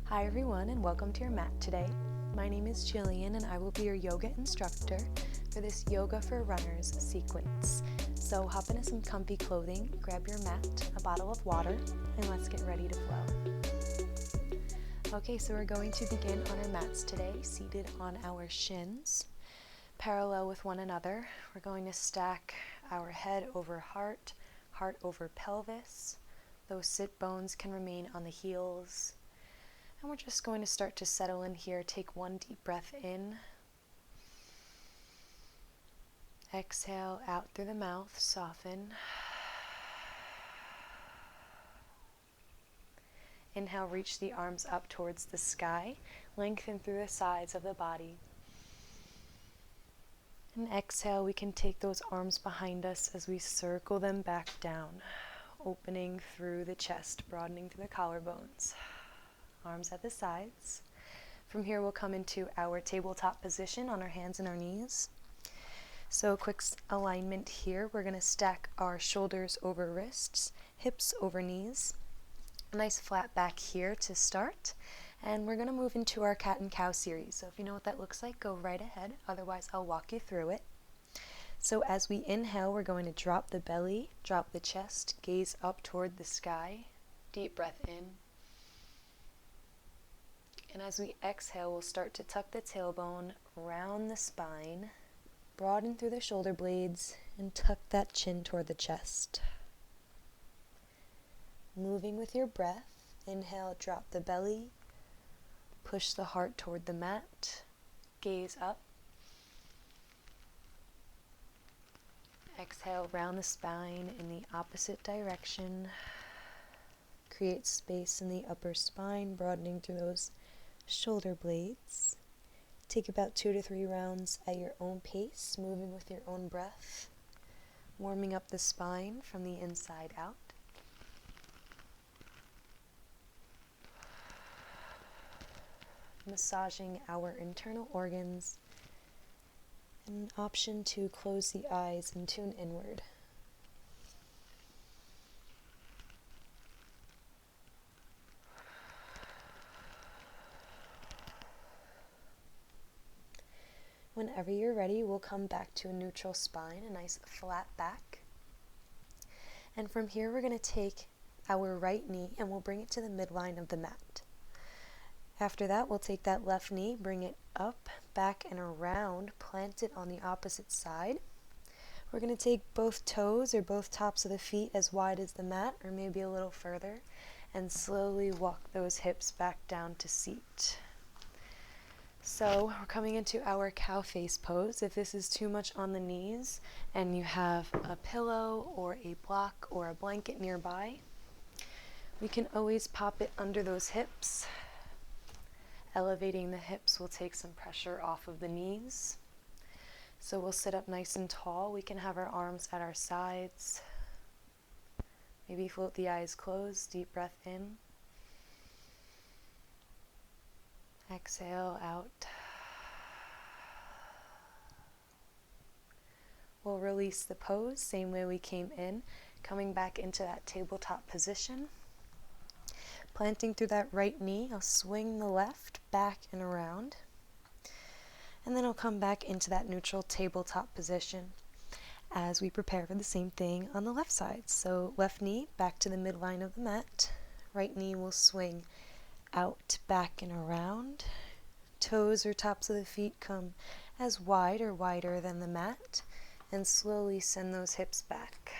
Hi everyone, and welcome to your mat today. My name is Jillian and I will be your yoga instructor for this Yoga for Runners sequence. So hop into some comfy clothing, grab your mat, a bottle of water, and let's get ready to flow. Okay, so we're going to begin on our mats today, seated on our shins, parallel with one another. We're going to stack our head over heart, heart over pelvis. Those sit bones can remain on the heels. And we're just going to start to settle in here. Take one deep breath in. Exhale out through the mouth, soften. Inhale, reach the arms up towards the sky. Lengthen through the sides of the body. And exhale, we can take those arms behind us as we circle them back down, opening through the chest, broadening through the collarbones. Arms at the sides. From here we'll come into our tabletop position on our hands and our knees. So quick alignment here. We're going to stack our shoulders over wrists, hips over knees. A nice flat back here to start. And we're going to move into our cat and cow series. So if you know what that looks like, go right ahead. Otherwise, I'll walk you through it. So as we inhale, we're going to drop the belly, drop the chest, gaze up toward the sky. Deep breath in. And as we exhale, we'll start to tuck the tailbone, round the spine, broaden through the shoulder blades, and tuck that chin toward the chest. Moving with your breath, inhale, drop the belly, push the heart toward the mat, gaze up. Exhale, round the spine in the opposite direction. Create space in the upper spine, broadening through those shoulder blades. Take about 2 to 3 rounds at your own pace, moving with your own breath, warming up the spine from the inside out. Massaging our internal organs, and an option to close the eyes and tune inward. Whenever you're ready, we'll come back to a neutral spine, a nice flat back. And from here, we're going to take our right knee and we'll bring it to the midline of the mat. After that, we'll take that left knee, bring it up, back, and around, plant it on the opposite side. We're going to take both toes or both tops of the feet as wide as the mat, or maybe a little further, and slowly walk those hips back down to seat. So we're coming into our cow face pose. If this is too much on the knees and you have a pillow or a block or a blanket nearby, we can always pop it under those hips. Elevating the hips will take some pressure off of the knees. So we'll sit up nice and tall. We can have our arms at our sides. Maybe float the eyes closed. Deep breath in. Exhale out. We'll release the pose, same way we came in, coming back into that tabletop position. Planting through that right knee, I'll swing the left back and around. And then I'll come back into that neutral tabletop position as we prepare for the same thing on the left side. So left knee back to the midline of the mat. Right knee will swing out, back, and around. Toes or tops of the feet come as wide or wider than the mat, and slowly send those hips back.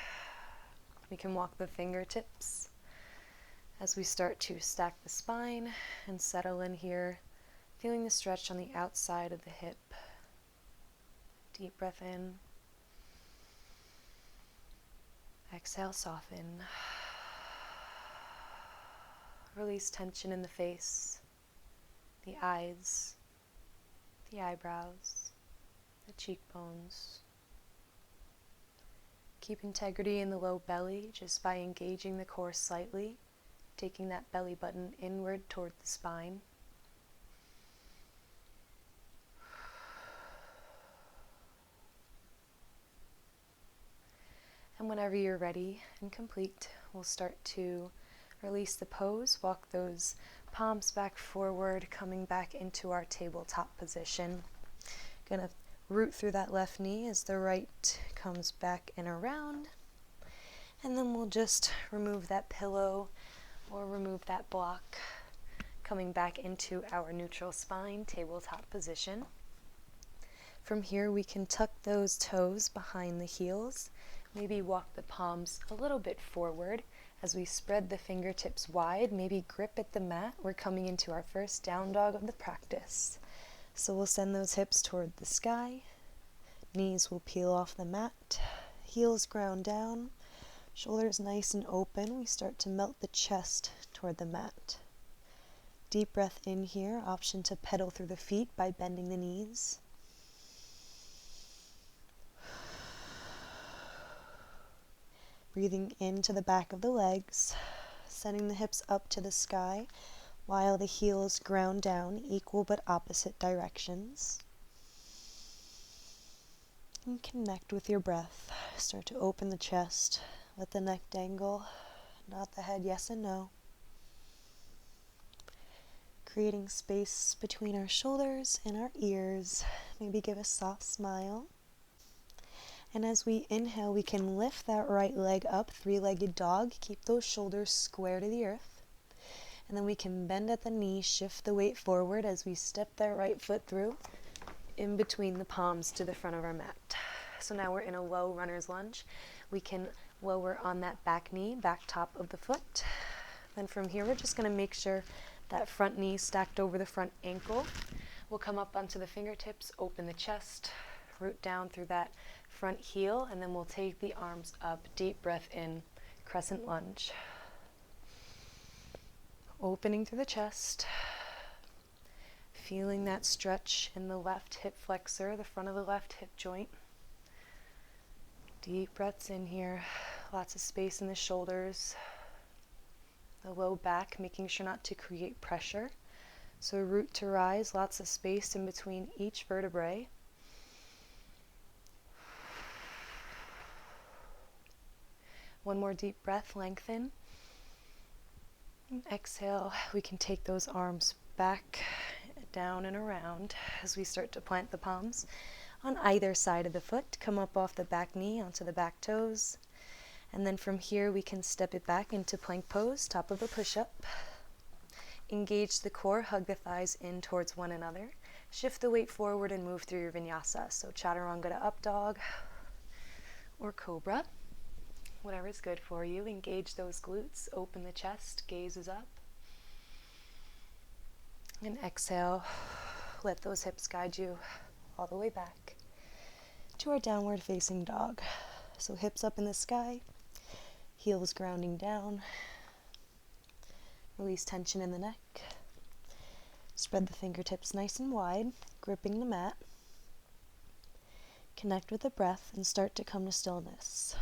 We can walk the fingertips as we start to stack the spine and settle in here, feeling the stretch on the outside of the hip. Deep breath in. Exhale, soften. Release tension in the face, the eyes, the eyebrows, the cheekbones. Keep integrity in the low belly just by engaging the core slightly, taking that belly button inward toward the spine. And whenever you're ready and complete, we'll start to release the pose, walk those palms back forward, coming back into our tabletop position. Gonna root through that left knee as the right comes back and around. And then we'll just remove that pillow or remove that block, coming back into our neutral spine tabletop position. From here, we can tuck those toes behind the heels, maybe walk the palms a little bit forward as we spread the fingertips wide, maybe grip at the mat. We're coming into our first down dog of the practice. So we'll send those hips toward the sky, knees will peel off the mat, heels ground down, shoulders nice and open. We start to melt the chest toward the mat. Deep breath in here, option to pedal through the feet by bending the knees. Breathing into the back of the legs, sending the hips up to the sky while the heels ground down, equal but opposite directions. And connect with your breath. Start to open the chest. Let the neck dangle, not the head, yes and no. Creating space between our shoulders and our ears. Maybe give a soft smile. And as we inhale, we can lift that right leg up, three-legged dog. Keep those shoulders square to the earth. And then we can bend at the knee, shift the weight forward as we step that right foot through, in between the palms to the front of our mat. So now we're in a low runner's lunge. We can lower on that back knee, back top of the foot. Then from here, we're just going to make sure that front knee stacked over the front ankle. We'll come up onto the fingertips, open the chest, root down through that front heel, and then we'll take the arms up. Deep breath in, crescent lunge. Opening through the chest, feeling that stretch in the left hip flexor, the front of the left hip joint. Deep breaths in here, lots of space in the shoulders, the low back, making sure not to create pressure. So root to rise, lots of space in between each vertebrae. One more deep breath, lengthen. And exhale, we can take those arms back, down and around as we start to plant the palms on either side of the foot. Come up off the back knee onto the back toes. And then from here, we can step it back into plank pose, top of a push-up. Engage the core, hug the thighs in towards one another. Shift the weight forward and move through your vinyasa. So chaturanga to up dog or cobra. Whatever is good for you. Engage those glutes, open the chest, gaze is up. And exhale, let those hips guide you all the way back to our downward facing dog. So hips up in the sky, heels grounding down. Release tension in the neck. Spread the fingertips nice and wide, gripping the mat. Connect with the breath and start to come to stillness.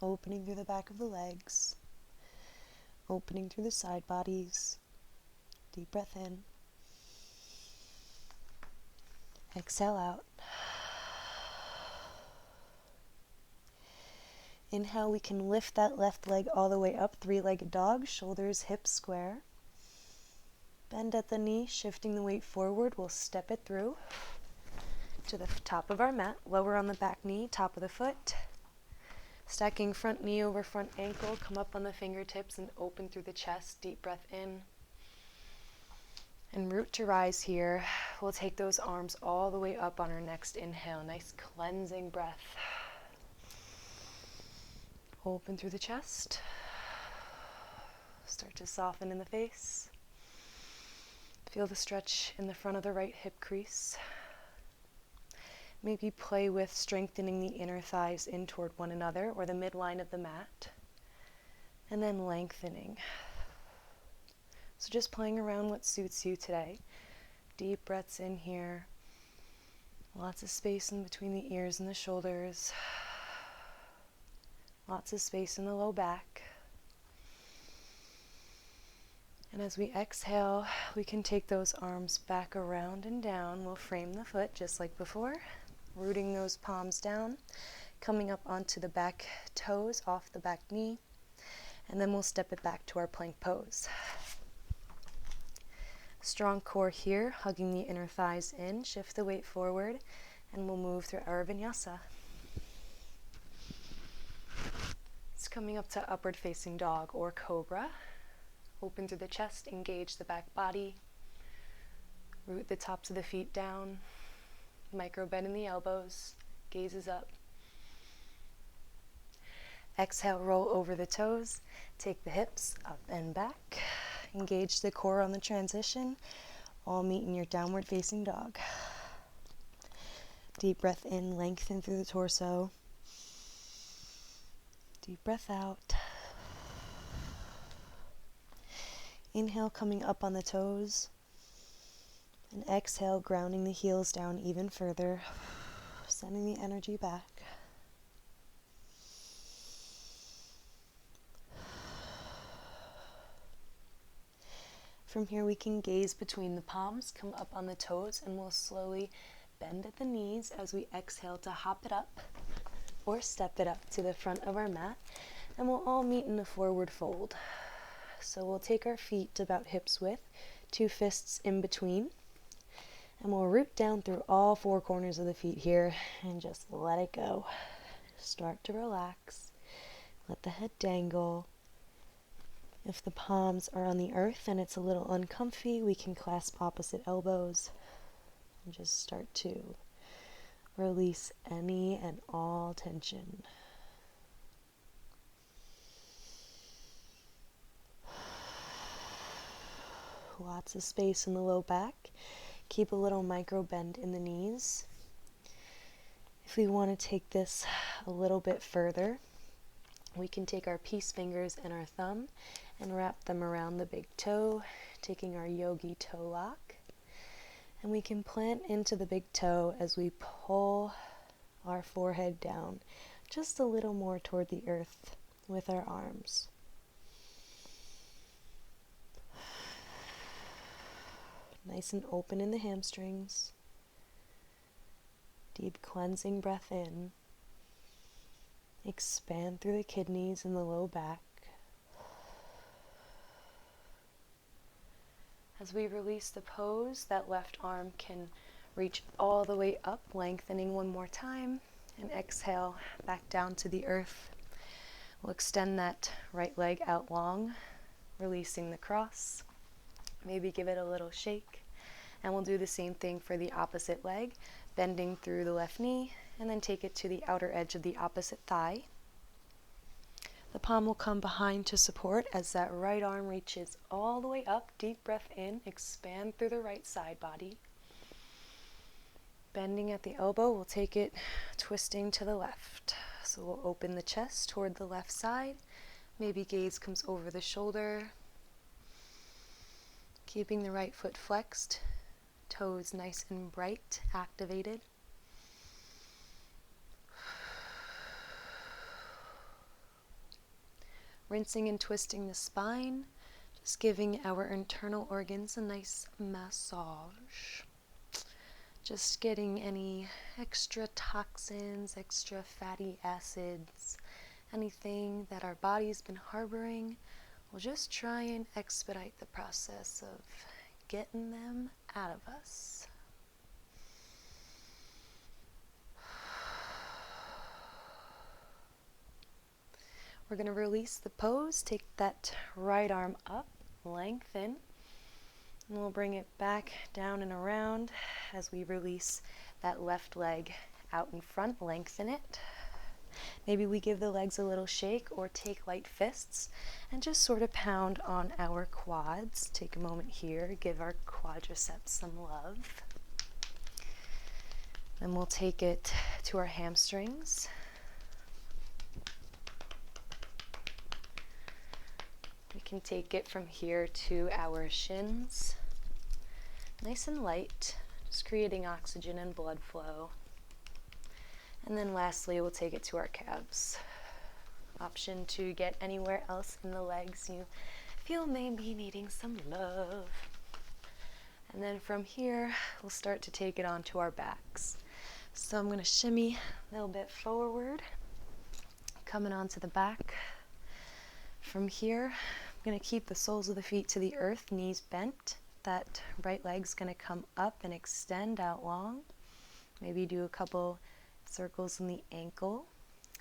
Opening through the back of the legs, opening through the side bodies. Deep breath in. Exhale out. Inhale, we can lift that left leg all the way up, three-legged dog, shoulders, hips square. Bend at the knee, shifting the weight forward. We'll step it through to the top of our mat, lower on the back knee, top of the foot. Stacking front knee over front ankle, come up on the fingertips and open through the chest. Deep breath in. And root to rise here. We'll take those arms all the way up on our next inhale. Nice cleansing breath. Open through the chest. Start to soften in the face. Feel the stretch in the front of the right hip crease. Maybe play with strengthening the inner thighs in toward one another or the midline of the mat. And then lengthening. So just playing around what suits you today. Deep breaths in here. Lots of space in between the ears and the shoulders. Lots of space in the low back. And as we exhale, we can take those arms back around and down. We'll frame the foot just like before, rooting those palms down, coming up onto the back toes off the back knee, and then we'll step it back to our plank pose. Strong core here, hugging the inner thighs in, shift the weight forward, and we'll move through our vinyasa. It's coming up to upward facing dog or cobra. Open through the chest, engage the back body, root the tops of the feet down, micro bend in the elbows, gazes up. Exhale, roll over the toes, take the hips up and back, engage the core on the transition, all meet in your downward facing dog. Deep breath in, lengthen through the torso. Deep breath out. Inhale, coming up on the toes, and exhale, grounding the heels down even further, sending the energy back. From here, we can gaze between the palms, come up on the toes, and we'll slowly bend at the knees as we exhale to hop it up or step it up to the front of our mat, and we'll all meet in a forward fold. So we'll take our feet to about hips width, 2 fists in between, and we'll root down through all 4 corners of the feet here and just let it go. Start to relax, let the head dangle. If the palms are on the earth and it's a little uncomfy, we can clasp opposite elbows and just start to release any and all tension. Lots of space in the low back. Keep a little micro bend in the knees. If we want to take this a little bit further, we can take our peace fingers and our thumb and wrap them around the big toe, taking our yogi toe lock. And we can plant into the big toe as we pull our forehead down just a little more toward the earth with our arms. Nice and open in the hamstrings. Deep cleansing breath in. Expand through the kidneys and the low back. As we release the pose, that left arm can reach all the way up, lengthening one more time, and exhale back down to the earth. We'll extend that right leg out long, releasing the cross. Maybe give it a little shake, and we'll do the same thing for the opposite leg, bending through the left knee, and then take it to the outer edge of the opposite thigh. The palm will come behind to support as that right arm reaches all the way up. Deep breath in, expand through the right side body. Bending at the elbow, we'll take it twisting to the left. So we'll open the chest toward the left side. Maybe gaze comes over the shoulder. Keeping the right foot flexed, toes nice and bright, activated. Rinsing and twisting the spine, just giving our internal organs a nice massage. Just getting any extra toxins, extra fatty acids, anything that our body's been harboring. We'll just try and expedite the process of getting them out of us. We're going to release the pose, take that right arm up, lengthen, and we'll bring it back down and around as we release that left leg out in front, lengthen it. Maybe we give the legs a little shake or take light fists and just sort of pound on our quads. Take a moment here, give our quadriceps some love. Then we'll take it to our hamstrings. We can take it from here to our shins. Nice and light, just creating oxygen and blood flow. And then lastly, we'll take it to our calves. Option to get anywhere else in the legs you feel may be needing some love. And then from here, we'll start to take it onto our backs. So I'm going to shimmy a little bit forward, coming onto the back. From here, I'm going to keep the soles of the feet to the earth, knees bent. That right leg's going to come up and extend out long. Maybe do a couple circles in the ankle.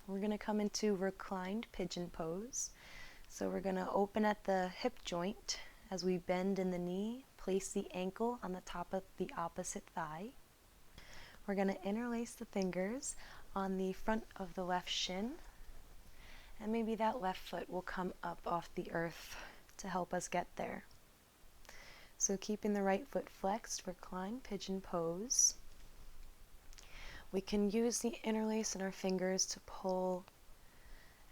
We're going to come into reclined pigeon pose. So we're going to open at the hip joint as we bend in the knee, place the ankle on the top of the opposite thigh. We're going to interlace the fingers on the front of the left shin, and maybe that left foot will come up off the earth to help us get there. So keeping the right foot flexed, recline pigeon pose. We can use the interlace in our fingers to pull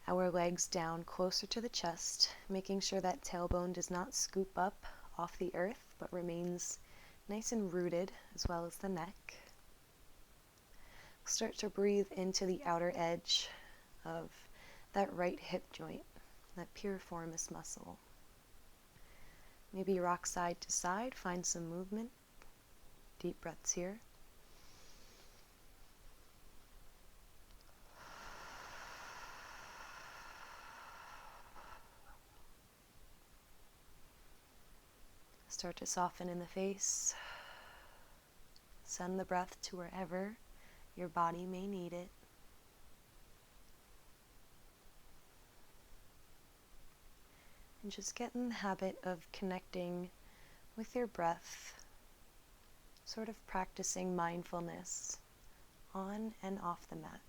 our legs down closer to the chest, making sure that tailbone does not scoop up off the earth, but remains nice and rooted, as well as the neck. Start to breathe into the outer edge of that right hip joint, that piriformis muscle. Maybe rock side to side, find some movement. Deep breaths here. Start to soften in the face. Send the breath to wherever your body may need it. And just get in the habit of connecting with your breath, sort of practicing mindfulness on and off the mat.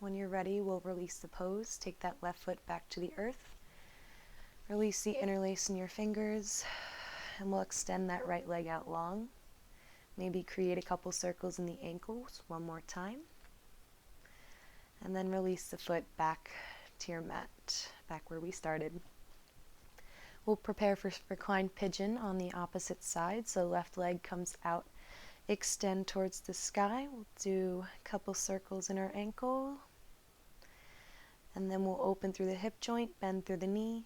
When you're ready, we'll release the pose. Take that left foot back to the earth. Release the interlace in your fingers, and we'll extend that right leg out long. Maybe create a couple circles in the ankles one more time. And then release the foot back to your mat, back where we started. We'll prepare for reclined pigeon on the opposite side. So left leg comes out, extend towards the sky. We'll do a couple circles in our ankle. And then we'll open through the hip joint, bend through the knee.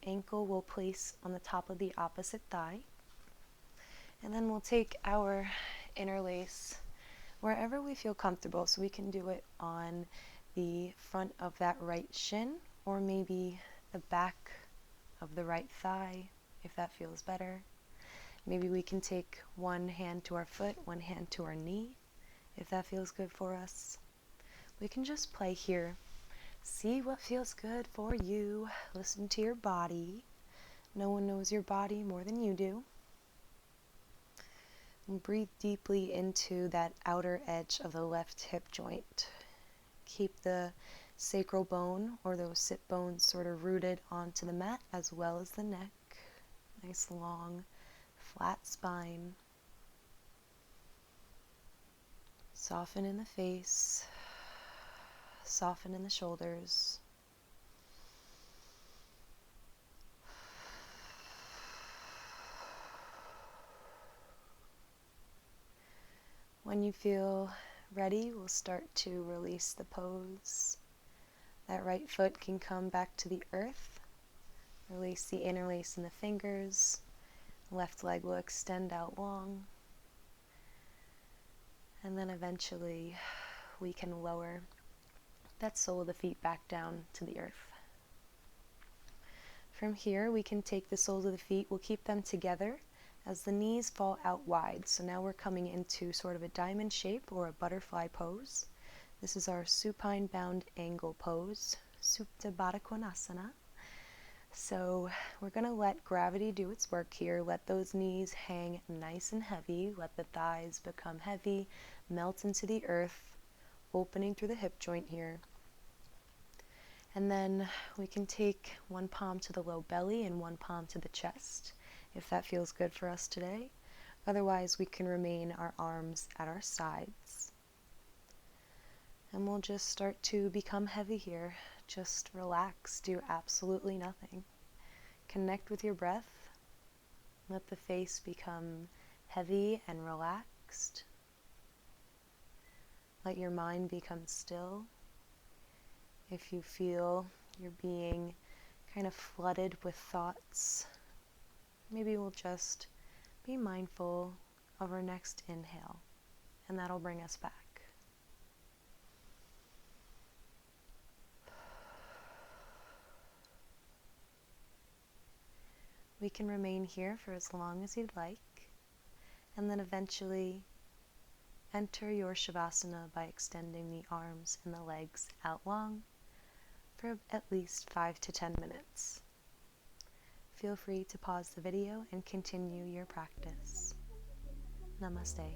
Ankle will place on the top of the opposite thigh. And then we'll take our interlace wherever we feel comfortable. So we can do it on the front of that right shin, or maybe the back of the right thigh, if that feels better. Maybe we can take one hand to our foot, one hand to our knee, if that feels good for us. We can just play here. See what feels good for you. Listen to your body. No one knows your body more than you do. And breathe deeply into that outer edge of the left hip joint. Keep the sacral bone or those sit bones sort of rooted onto the mat, as well as the neck. Nice long, flat spine. Soften in the face. Soften in the shoulders. When you feel ready, we'll start to release the pose. That right foot can come back to the earth. Release the interlace in the fingers. Left leg will extend out long. And then eventually we can lower that sole of the feet back down to the earth. From here, we can take the soles of the feet, we'll keep them together as the knees fall out wide. So now we're coming into sort of a diamond shape or a butterfly pose. This is our supine bound angle pose, Supta Baddha Konasana. So we're going to let gravity do its work here. Let those knees hang nice and heavy. Let the thighs become heavy, melt into the earth, opening through the hip joint here. And then we can take one palm to the low belly and one palm to the chest, if that feels good for us today. Otherwise, we can remain our arms at our sides. And we'll just start to become heavy here. Just relax, do absolutely nothing. Connect with your breath. Let the face become heavy and relaxed. Let your mind become still. If you feel you're being kind of flooded with thoughts, maybe we'll just be mindful of our next inhale, and that'll bring us back. We can remain here for as long as you'd like, and then eventually enter your Savasana by extending the arms and the legs out long for at least 5 to 10 minutes. Feel free to pause the video and continue your practice. Namaste.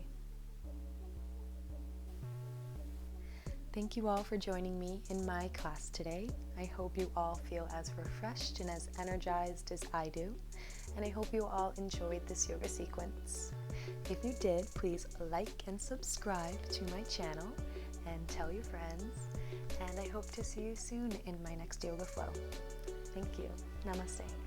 Thank you all for joining me in my class today. I hope you all feel as refreshed and as energized as I do, and I hope you all enjoyed this yoga sequence. If you did, please like and subscribe to my channel and tell your friends, and I hope to see you soon in my next yoga flow. Thank you. Namaste.